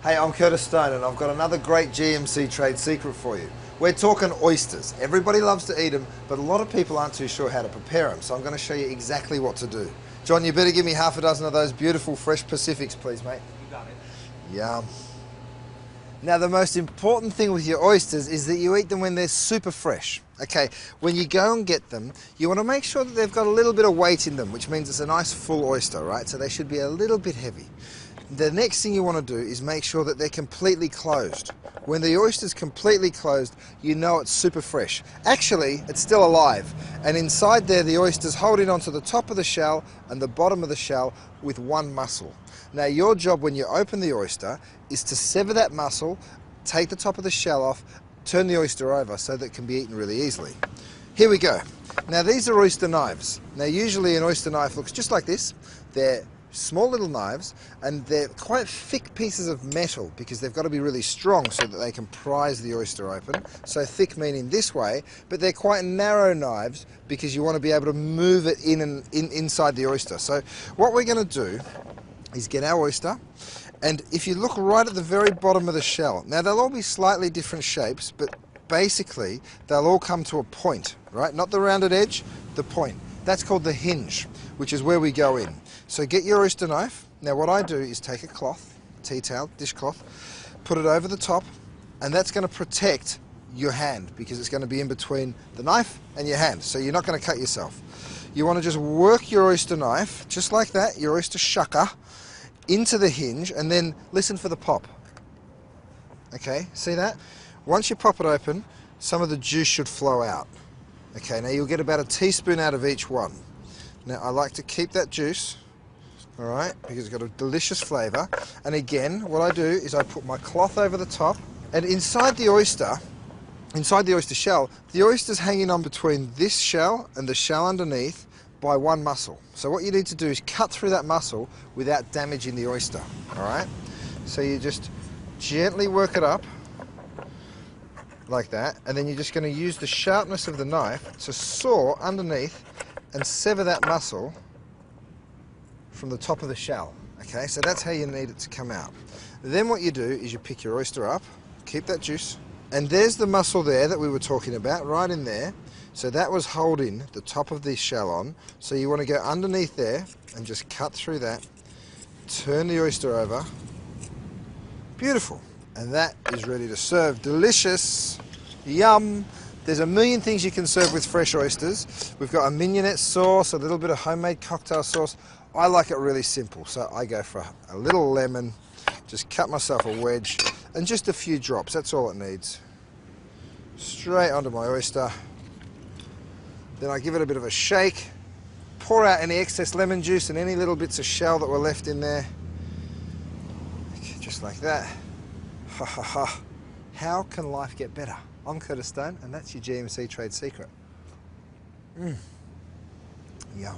Hey, I'm Curtis Stone and I've got another great GMC trade secret for you. We're talking oysters. Everybody loves to eat them, but a lot of people aren't too sure how to prepare them, so I'm going to show you exactly what to do. John, you better give me half a dozen of those beautiful fresh Pacifics, please, mate. You got it. Yum. Now, the most important thing with your oysters is that you eat them when they're super fresh. Okay, when you go and get them, you want to make sure that they've got a little bit of weight in them, which means it's a nice full oyster, right? So they should be a little bit heavy. The next thing you want to do is make sure that they're completely closed. When the oyster's completely closed, you know it's super fresh. Actually, it's still alive. And inside there, the oyster's holding onto the top of the shell and the bottom of the shell with one muscle. Now, your job when you open the oyster is to sever that muscle, take the top of the shell off, turn the oyster over so that it can be eaten really easily. Here we go. Now, these are oyster knives. Now, usually an oyster knife looks just like this. They're small little knives, and they're quite thick pieces of metal because they've got to be really strong so that they can prise the oyster open. So thick meaning this way, but they're quite narrow knives because you want to be able to move it inside the oyster. So what we're going to do is get our oyster, and if you look right at the very bottom of the shell, now they'll all be slightly different shapes, but basically they'll all come to a point, right? Not the rounded edge, the point. That's called the hinge, which is where we go in. So get your oyster knife. Now what I do is take a cloth, tea towel, dishcloth, put it over the top, and that's going to protect your hand because it's going to be in between the knife and your hand, so you're not going to cut yourself. You want to just work your oyster knife, just like that, your oyster shucker, into the hinge, and then listen for the pop. Okay, see that? Once you pop it open, some of the juice should flow out. Okay, now you'll get about a teaspoon out of each one. Now I like to keep that juice, all right, because it's got a delicious flavour. And again, what I do is I put my cloth over the top, and inside the oyster shell, the oyster's hanging on between this shell and the shell underneath by one muscle. So what you need to do is cut through that muscle without damaging the oyster, all right? So you just gently work it up like that, and then you're just going to use the sharpness of the knife to saw underneath and sever that muscle from the top of the shell. Okay, so that's how you need it to come out. Then what you do is you pick your oyster up, keep that juice, and there's the muscle there that we were talking about, right in there. So that was holding the top of the shell on. So you want to go underneath there and just cut through that, turn the oyster over. Beautiful. And that is ready to serve. Delicious. Yum. There's a million things you can serve with fresh oysters. We've got a mignonette sauce, a little bit of homemade cocktail sauce. I like it really simple, so I go for a little lemon, just cut myself a wedge, and just a few drops. That's all it needs. Straight onto my oyster. Then I give it a bit of a shake, pour out any excess lemon juice and any little bits of shell that were left in there. Okay, just like that. Ha ha ha. How can life get better? I'm Curtis Stone, and that's your GMC trade secret. Yum.